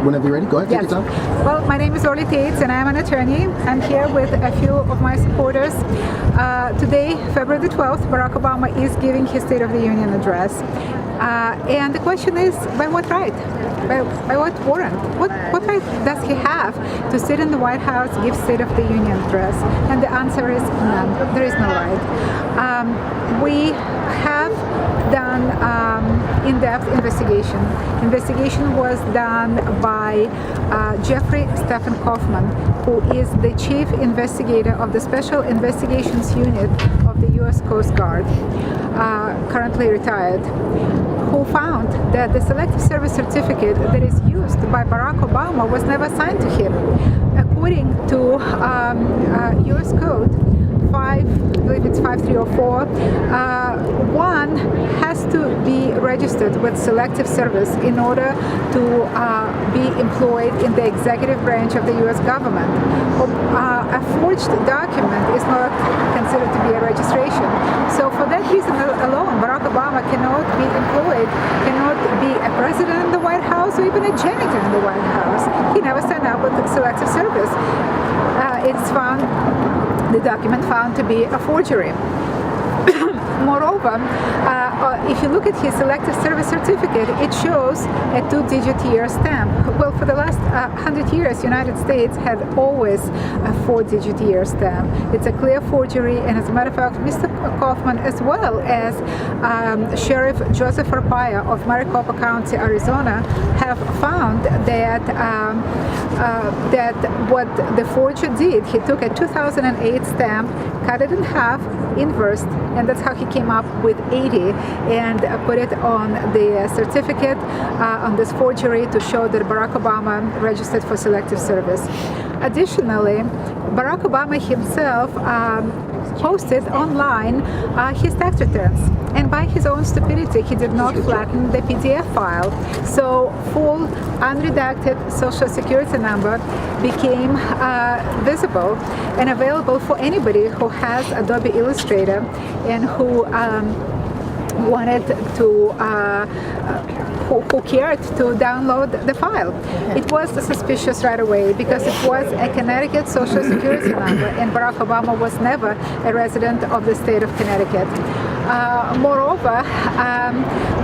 Whenever you're ready, go ahead, take your time. Well, my name is Orly Tates, and I'm an attorney. I'm here with a few of my supporters. Today, February the 12th, Barack Obama is giving his State of the Union address. And the question is, by what right? By what warrant? What right does he have to sit in the White House, give State of the Union address? And the answer is none. There is no right. We have done in-depth investigation. Investigation was done by Jeffrey Stephen Kaufman, who is the chief investigator of the Special Investigations Unit of the U.S. Coast Guard, currently retired, who found that the Selective Service Certificate that is used by Barack Obama was never assigned to him. According to U.S. Code 5, I believe it's 5304, one has to be registered with Selective Service in order to be employed in the executive branch of the U.S. government. A forged document is not considered to be a registration. So for that reason alone, Barack Obama cannot be employed, cannot be a president in the White House or even a janitor in the White House. He never signed up with the Selective Service. It's found, the document found to be a forgery. Moreover, if you look at his Selective Service Certificate, it shows a 2-digit year stamp. Well, for the last 100 years, United States had always a 4-digit year stamp. It's a clear forgery, and as a matter of fact, Mr. Kaufman, as well as Sheriff Joseph Arpaia of Maricopa County, Arizona, have found that that what the forger did, he took a 2008 stamp, cut it in half, inversed, and that's how he came up with 80 and put it on the certificate on this forgery to show that Barack Obama registered for Selective Service. Additionally, Barack Obama himself posted online his tax returns, and by his own stupidity he did not flatten the PDF file, so full unredacted social security number became visible and available for anybody who has Adobe Illustrator and who wanted to who cared to download the file. It was suspicious right away because it was a Connecticut social security number, and Barack Obama was never a resident of the state of Connecticut. Moreover,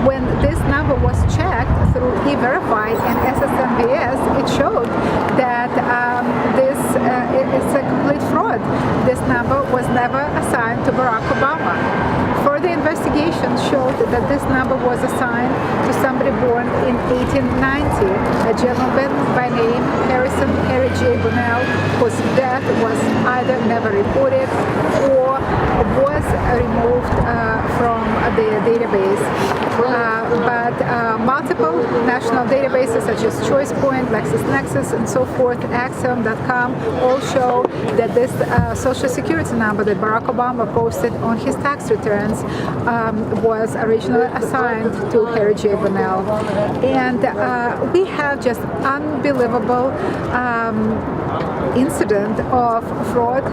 when this number was checked through E-Verify and SSNBS, it showed that it's a complete fraud. This number was never assigned to Barack Obama. Further investigation showed that this number was assigned to somebody born in 1890, a gentleman by name Harry J. Bonnell, whose death was either never reported or was removed from the database. But multiple national databases such as ChoicePoint, LexisNexis, and so forth, Axiom.com, all show that this social security number that Barack Obama posted on his tax returns was originally assigned to Harry J. Bonnell. And we have just unbelievable incident of fraud,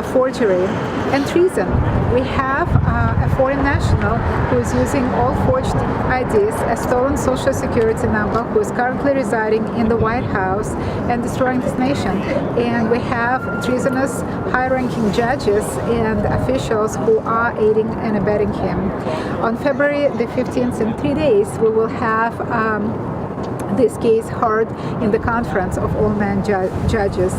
forgery, and treason. We have a foreign national who is using all forged IDs, a stolen social security number, who is currently residing in the White House and destroying this nation. And we have treasonous high-ranking judges and officials who are aiding and abetting him. On February the 15th, in 3 days, we will have this case heard in the conference of all-man judges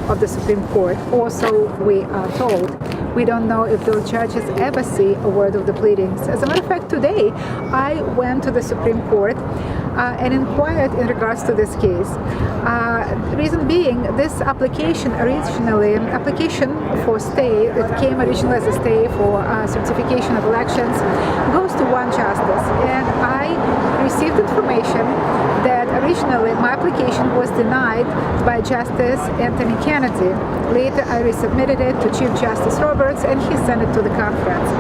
of the Supreme Court. Also, we are told. We don't know if those judges ever see a word of the pleadings. As a matter of fact, today I went to the Supreme Court and inquired in regards to this case. Reason being, this application for stay, that came originally as a stay for certification of elections, goes to one justice. And I received information that originally my application was denied by Justice Anthony Kennedy. Later I resubmitted it to Chief Justice Roberts, and he sent it to the conference.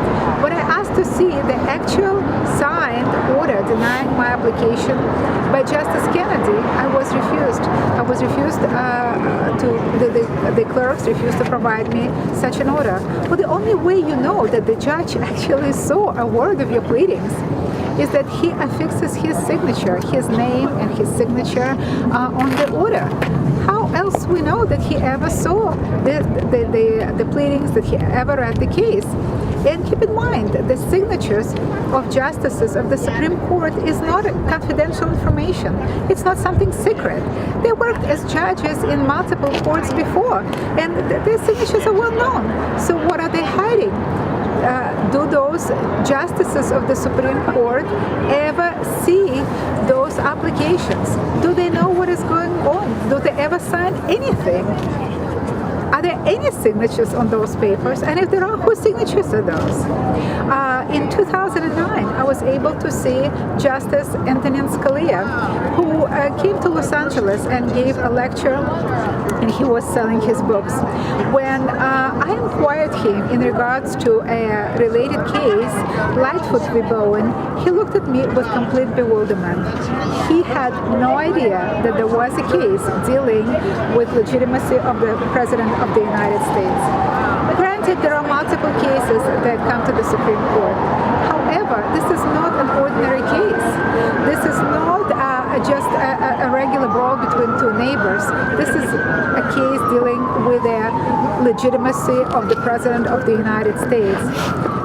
When I asked to see the actual signed order denying my application by Justice Kennedy, I was refused. The clerks refused to provide me such an order. Well, the only way you know that the judge actually saw a word of your pleadings is that he affixes his signature, his name and his signature on the order. How else we know that he ever saw the pleadings, that he ever read the case? And keep in mind, the signatures of justices of the Supreme Court is not confidential information. It's not something secret. They worked as judges in multiple courts before, and their signatures are well known. So what are they hiding? Do those justices of the Supreme Court ever see those applications? Do they know what is going on? Do they ever sign anything? Are there any signatures on those papers? And if there are, whose signatures are those? In 2009, I was able to see Justice Antonin Scalia, who came to Los Angeles and gave a lecture, and he was selling his books. When I inquired him in regards to a related case, Lightfoot v. Bowen, he looked at me with complete bewilderment. He had no idea that there was a case dealing with legitimacy of the President of the United States. Granted, there are multiple cases that come to the Supreme Court. However, this is not an ordinary case. This is not just a regular brawl between two neighbors. This is a case dealing with the legitimacy of the President of the United States.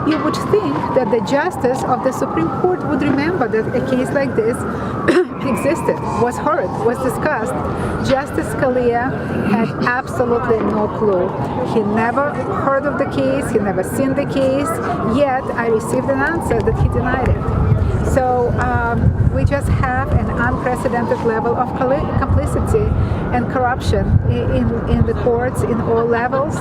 You would think that the justice of the Supreme Court would remember that a case like this existed, was heard, was discussed. Justice Scalia had absolutely no clue. He never heard of the case, he never seen the case, yet I received an answer that he denied it. So we just have an unprecedented level of complicity and corruption in the courts in all levels.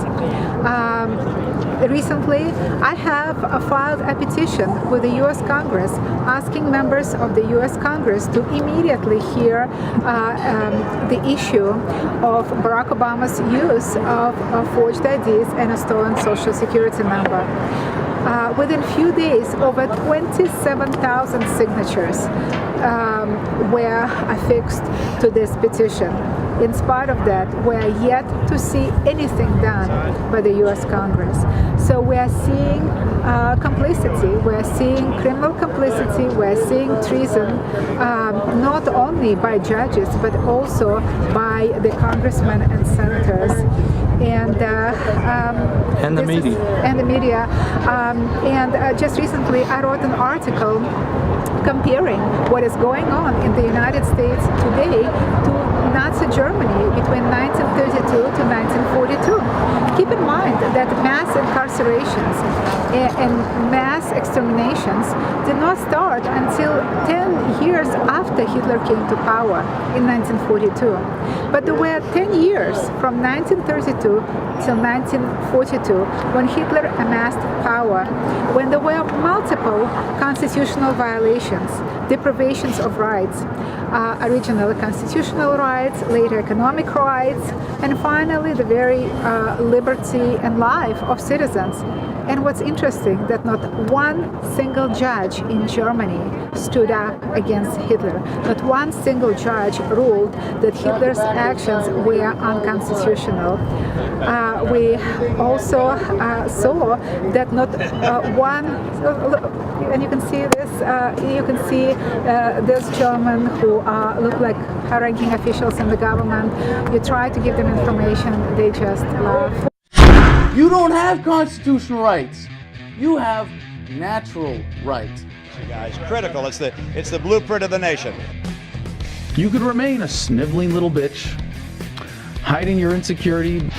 Recently, I have filed a petition with the U.S. Congress asking members of the U.S. Congress to immediately hear the issue of Barack Obama's use of forged IDs and a stolen Social Security number. Within a few days, over 27,000 signatures were affixed to this petition. In spite of that, we're yet to see anything done by the U.S. Congress. So we're seeing complicity, we're seeing criminal complicity, we're seeing treason, not only by judges, but also by the congressmen and senators. And the media. And the media. Just recently, I wrote an article comparing what is going on in the United States today to Nazi Germany between 1932 to 1942. Keep in mind that mass incarcerations and mass exterminations did not start until 10 years after Hitler came to power in 1942. But there were 10 years from 1932 till 1942 when Hitler amassed power, when there were multiple constitutional violations, deprivations of rights, originally constitutional rights, later economic rights, and finally the very liberty and life of citizens. And what's interesting, that not one single judge in Germany stood up against Hitler. Not one single judge ruled that Hitler's actions were unconstitutional. We also saw that not one, and you can see this, this gentleman who look like high-ranking officials in the government. You try to give them information, they just laugh. You don't have constitutional rights. You have natural rights. Guys, critical. It's the blueprint of the nation. You could remain a sniveling little bitch, hiding your insecurity.